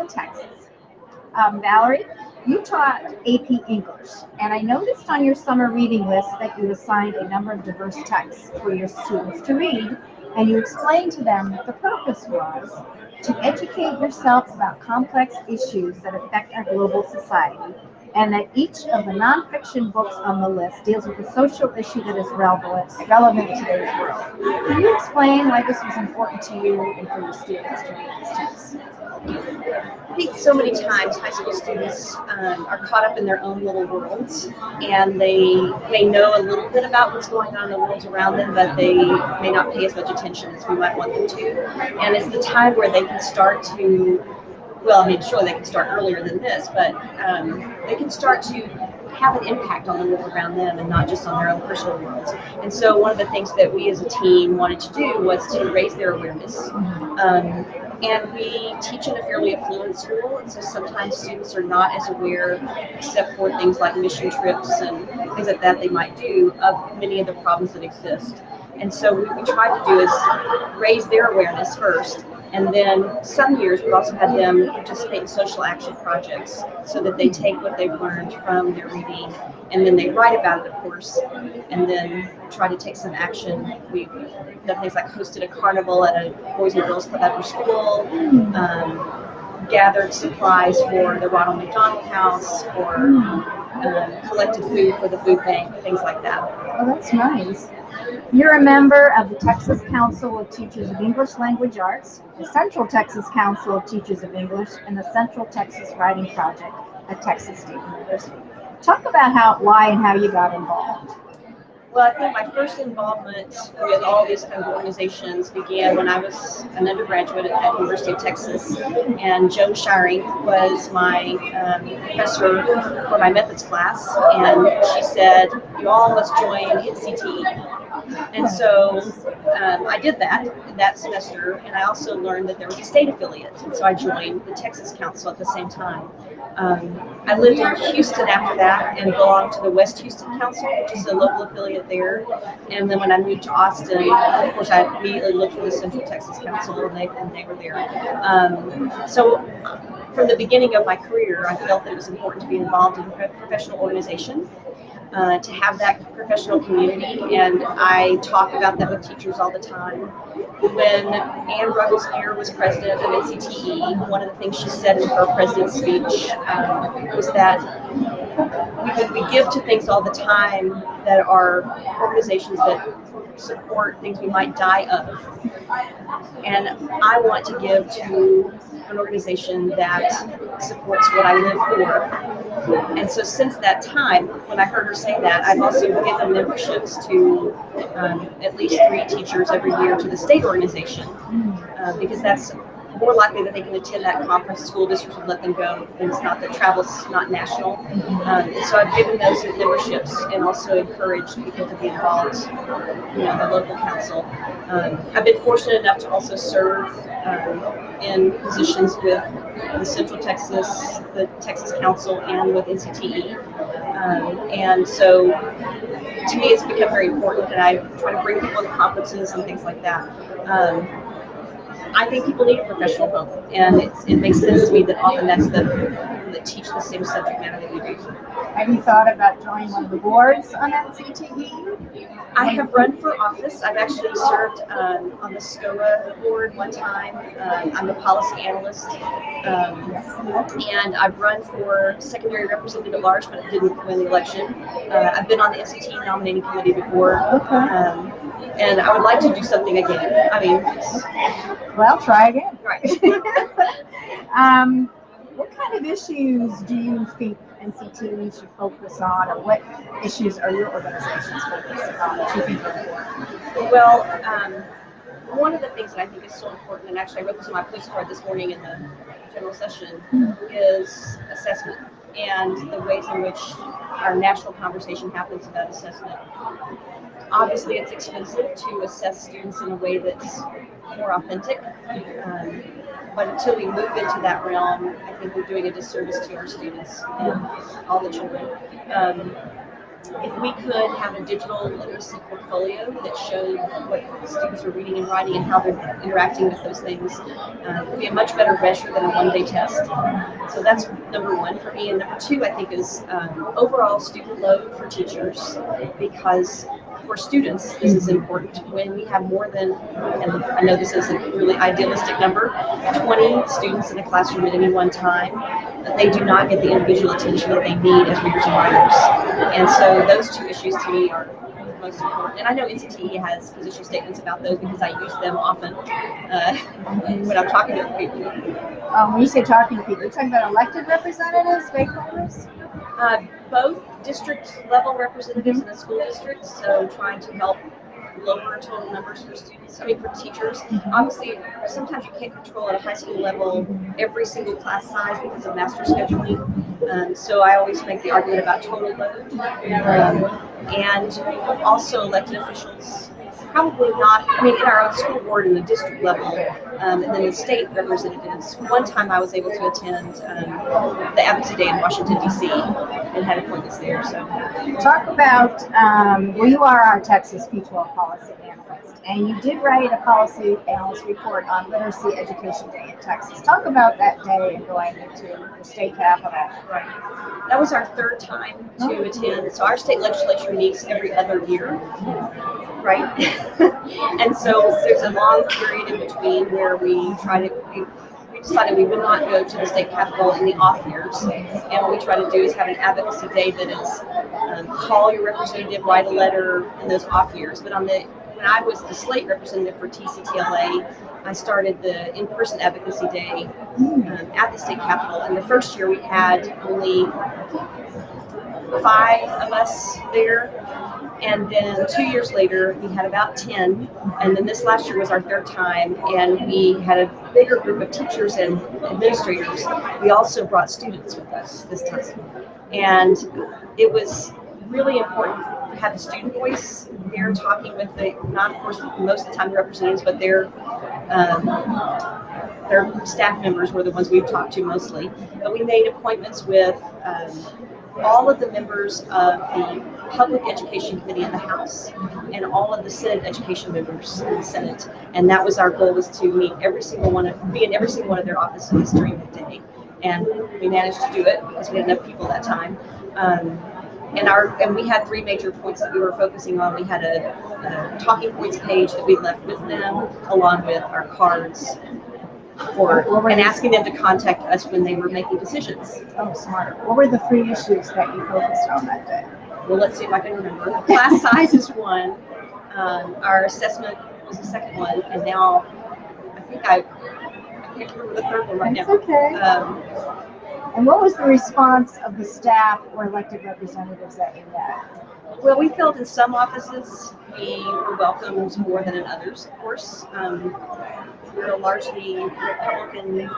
Austin, Texas. Valerie, you taught AP English, and I noticed on your summer reading list that you assigned a number of diverse texts for your students to read, and you explained to them that the purpose was to educate yourself about complex issues that affect our global society, and that each of the nonfiction books on the list deals with a social issue that is relevant to today's world. Can you explain why this was important to you and for your students to read these texts? I think so many times high school students are caught up in their own little worlds, and they may know a little bit about what's going on in the world around them, but they may not pay as much attention as we might want them to. And it's the time where they can start to, well, I mean, sure, they can start earlier than this, but they can start to have an impact on the world around them and not just on their own personal worlds. And so one of the things that we as a team wanted to do was to raise their awareness. And we teach in a fairly affluent school, and so sometimes students are not as aware, except for things like mission trips and things like that they might do, of many of the problems that exist. And so what we try to do is raise their awareness first, and then some years we've also had them participate in social action projects so that they take what they've learned from their reading and then they write about it, of course, and then try to take some action. We've done things like hosted a carnival at a Boys and Girls Club after school, gathered supplies for the Ronald McDonald House, or collected food for the food bank, things like that. Oh, that's nice. You're a member of the Texas Council of Teachers of English Language Arts, the Central Texas Council of Teachers of English, and the Central Texas Writing Project at Texas State University. Talk about why and how you got involved. Well, I think my first involvement with all these kind of organizations began when I was an undergraduate at the University of Texas, and Joan Shiring was my professor for my methods class, and she said, you all must join NCTE. And so I did that semester, and I also learned that there was a state affiliate, and so I joined the Texas Council at the same time. I lived in Houston after that and belonged to the West Houston Council, which is a local affiliate there. And then when I moved to Austin, of course, I immediately looked for the Central Texas Council, and they were there. So from the beginning of my career, I felt that it was important to be involved in a professional organization, to have that professional community, and I talk about that with teachers all the time. When Anne Ruggles-Gear was president of NCTE, one of the things she said in her president's speech was that we give to things all the time that are organizations that support things we might die of. And I want to give to an organization that supports what I live for. And so since that time, when I heard her say that, I've also given memberships to at least 3 teachers every year to the state organization, because that's more likely that they can attend that conference. School districts would let them go, and it's not that travel's not national. And so I've given those memberships and also encouraged people to be involved, in the local council. I've been fortunate enough to also serve in positions with the Central Texas, the Texas Council, and with NCTE. And so to me it's become very important, and I try to bring people to conferences and things like that. I think people need a professional home, and it makes sense to me that often that's the people that teach the same subject matter that we do. Have you thought about joining one of the boards on NCTE? I have run for office. I've actually served on the SCOA board one time. I'm a policy analyst, and I've run for secondary representative at large, but I didn't win the election. I've been on the NCTE nominating committee before, and I would like to do something again. I mean, well, try again. Right. What kind of issues do you think NCTE should focus on, or what issues are your organizations focusing on that you think are important? Well, one of the things that I think is so important, and actually I wrote this on my postcard this morning in the general session, is assessment and the ways in which our national conversation happens about assessment. Obviously, it's expensive to assess students in a way that's more authentic, but until we move into that realm, I think we're doing a disservice to our students and all the children. if we could have a digital literacy portfolio that showed what students are reading and writing and how they're interacting with those things, it would be a much better measure than a one-day test. So that's number one for me. And number two, I think, is overall student load for teachers, because for students, this is important. When we have more than, and I know this is a really idealistic number, 20 students in a classroom at any one time, they do not get the individual attention that they need as readers and writers. And so those two issues to me are most important. And I know NCTE has position statements about those because I use them often when I'm talking to people. When you say talking to people, you're talking about elected representatives, stakeholders? Both district level representatives in the school district, so trying to help lower total numbers for students, for teachers. Obviously, sometimes you can't control at a high school level every single class size because of master scheduling. So I always make the argument about total load. And also elected officials, probably not, in our own school board and the district level, and then the state representatives. One time I was able to attend the Advocacy Day in Washington, D.C. and had appointments there. So, talk about, you are our Texas P-12 policy analyst, and you did write a policy analyst report on Literacy Education Day in Texas. Talk about that day and going into the state capitol. Right. That was our third time to attend. So our state legislature meets every other year. Right? And so there's a long period in between where we decided we would not go to the state capitol in the off years. And what we try to do is have an advocacy day that is call your representative, write a letter in those off years. But when I was the slate representative for TCTLA, I started the in-person advocacy day at the state capitol. And the first year we had only 5 of us there. And then 2 years later, we had about 10. And then this last year was our third time, and we had a bigger group of teachers and administrators. We also brought students with us this time. And it was really important to have the student voice there talking with not of course most of the time the representatives, but their staff members were the ones we've talked to mostly. But we made appointments with all of the members of the Public Education Committee in the House and all of the Senate education members in the Senate. And that was our goal, was to be in every single one of their offices during the day. And we managed to do it because we had enough people that time. And we had 3 major points that we were focusing on. We had a talking points page that we left with them, along with our cards and asking them to contact us when they were making decisions. Oh, smart. What were the 3 issues that you focused on that day? Well, let's see if I can remember. Class size is one. Our assessment was the second one, and now I can't remember the third one right now. That's okay. And what was the response of the staff or elected representatives that you met? Well, we felt in some offices we were welcomed more than in others, of course. We're a largely Republican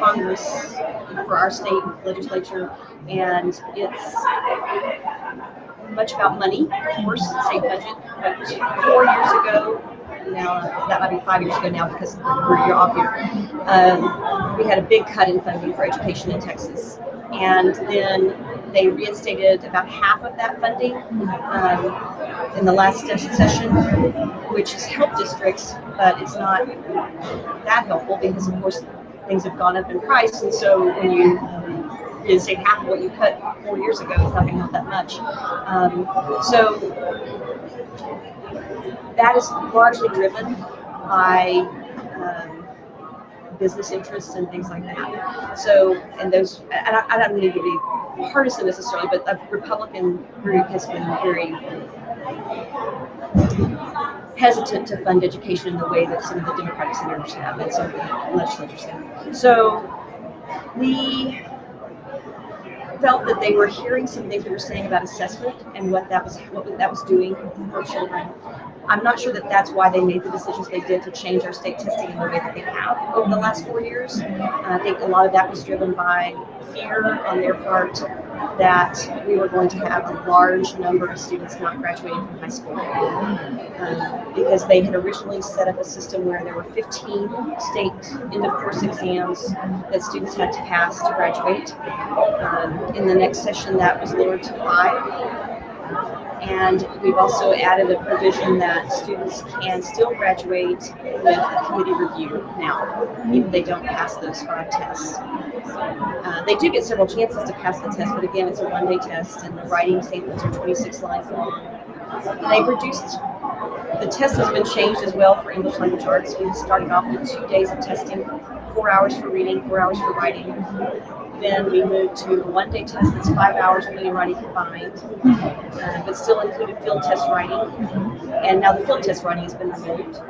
Congress for our state legislature, and it's much about money, of course, state budget. But 4 years ago, now that might be 5 years ago now because you're off here, we had a big cut in funding for education in Texas. And then they reinstated about half of that funding in the last session, which has helped districts, but it's not that helpful because, of course, things have gone up in price. And so when you reinstate half of what you cut 4 years ago, it's not going to help that much. So that is largely driven by business interests and things like that. So, and I don't need to be partisan necessarily, but a Republican group has been very hesitant to fund education in the way that some of the Democratic senators have and some of the legislators have. So we felt that they were hearing some things we were saying about assessment and what that was doing for children. I'm not sure that that's why they made the decisions they did to change our state testing in the way that they have over the last 4 years. I think a lot of that was driven by fear on their part that we were going to have a large number of students not graduating from high school. Because they had originally set up a system where there were 15 state end-of-course exams that students had to pass to graduate. In the next session, that was lowered to 5. And we've also added a provision that students can still graduate with a committee review now, even if they don't pass those 5 tests. They do get several chances to pass the test, but again, it's a one-day test, and the writing statements are 26 lines long. They've reduced, the test has been changed as well for English language arts. We started off with 2 days of testing, 4 hours for reading, 4 hours for writing. Then we moved to a one-day test that's 5 hours reading and writing combined, but still included field test writing. And now the field test writing has been removed.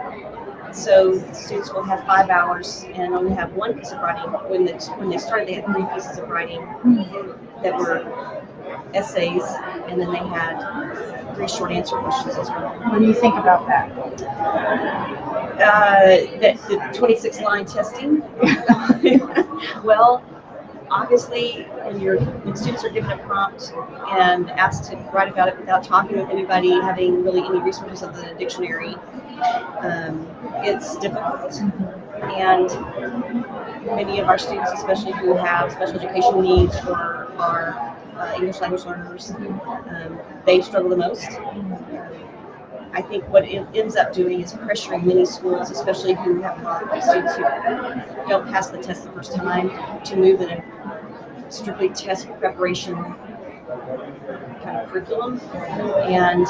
So students will have 5 hours and only have one piece of writing. When they started, they had 3 pieces of writing that were essays, and then they had 3 short answer questions as well. What do you think about that? The 26-line testing. Well, obviously, when students are given a prompt and asked to write about it without talking with anybody, having really any resources other than a dictionary, it's difficult. And many of our students, especially who have special education needs or are English language learners, they struggle the most. I think what it ends up doing is pressuring many schools, especially who have a lot of students who don't pass the test the first time, to move in a strictly test preparation kind of curriculum. And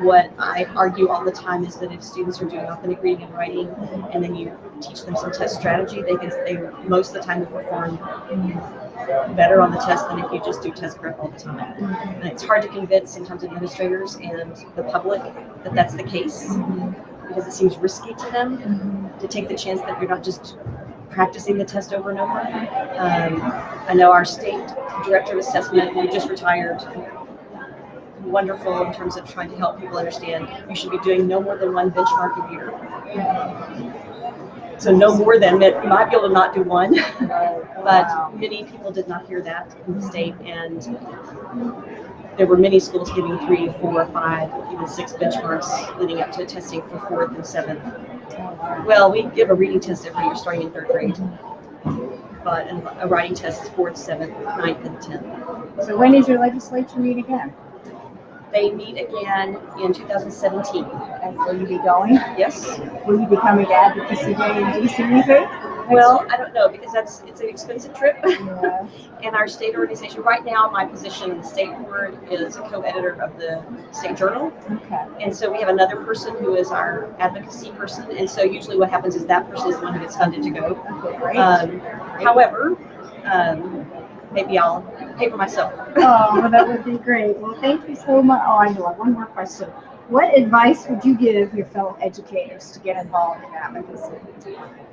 what I argue all the time is that if students are doing authentic reading and writing, and then you teach them some test strategy, they most of the time will perform better on the test than if you just do test prep all the time. And it's hard to convince sometimes administrators and the public that that's the case, because it seems risky to them to take the chance that you're not just practicing the test over and over. I know our state director of assessment, who just retired, wonderful in terms of trying to help people understand you should be doing no more than 1 benchmark a year. So no more than, you might be able to not do 1, but many people did not hear that in the state, and there were many schools giving 3, 4, 5, even 6 benchmarks leading up to testing for 4th and 7th. Well, we give a reading test every year starting in 3rd grade, but a writing test is 4th, 7th, 9th, and 10th. So when does your legislature meet again? They meet again in 2017. And will you be going? Yes. Will you be coming to Advocacy Day in DC either? Well, I don't know, because it's an expensive trip. Yeah. And our state organization, right now, my position in the state board is a co-editor of the state journal. Okay. And so we have another person who is our advocacy person. And so usually what happens is that person is the one who gets funded to go. Okay, great. However, maybe I'll pay for myself. Oh, well, that would be great. Well, thank you so much. Oh, I know. One more question. What advice would you give your fellow educators to get involved in advocacy?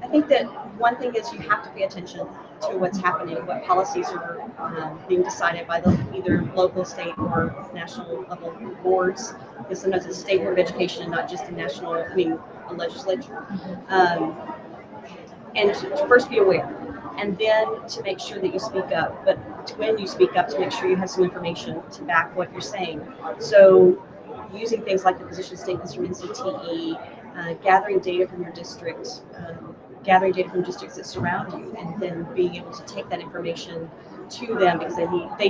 I think that one thing is you have to pay attention to what's happening, what policies are being decided by the either local, state, or national level boards. Because sometimes it's state board of education and not just a a legislature. And to first be aware, and then to make sure that you speak up. But when you speak up, to make sure you have some information to back what you're saying. So using things like the position statements from NCTE, gathering data from your district, gathering data from districts that surround you, and then being able to take that information to them, because they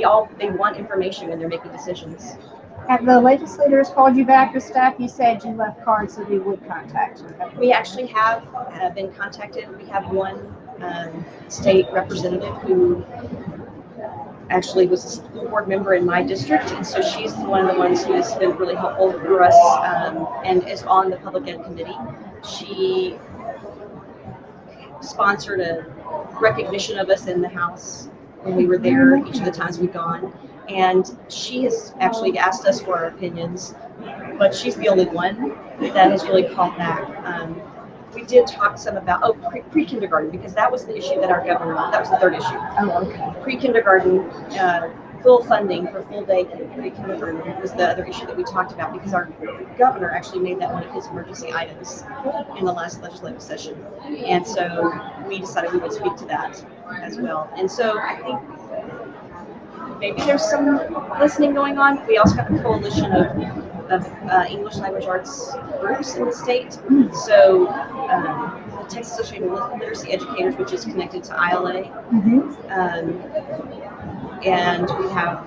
want information when they're making decisions. Have the legislators called you back or staff? You said you left cards so they would contact you. We actually have been contacted. We have one state representative who actually was a school board member in my district, and so she's one of the ones who has been really helpful for us and is on the public ed committee. She sponsored a recognition of us in the House when we were there each of the times we've gone, and she has actually asked us for our opinions, but she's the only one that has really called back. We did talk some about pre-kindergarten, because that was the issue that our governor, that was the third issue. Oh, okay. Pre-kindergarten, full funding for full day pre-kindergarten was the other issue that we talked about, because our governor actually made that one of his emergency items in the last legislative session. And so we decided we would speak to that as well. And so I think maybe there's some listening going on. We also have a coalition of English language arts groups in the state. So the Texas Association of Literacy Educators, which is connected to ILA, and we have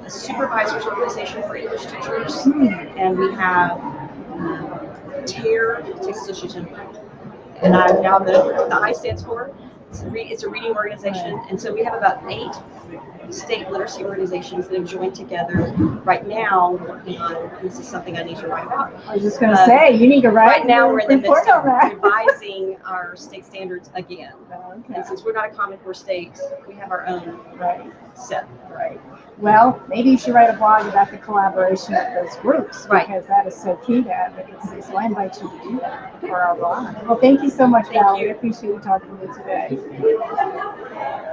a supervisors organization for English teachers, Hmm. and we have TARE, Texas Association, and I'm now the I stands for. It's a reading organization, and so we have about 8 state literacy organizations that have joined together right now working on, and this is something I need to write about. I was just going to say, you need to write. Right now we're in the midst of that. revising our state standards again. Okay. And since we're not a Common Core state, we have our own set. Right. Well, maybe you should write a blog about the collaboration of those groups, because that is so key to advocacy. So I invite you to do that for our blog. Well, thank you so much, Val. We appreciate you talking to me today.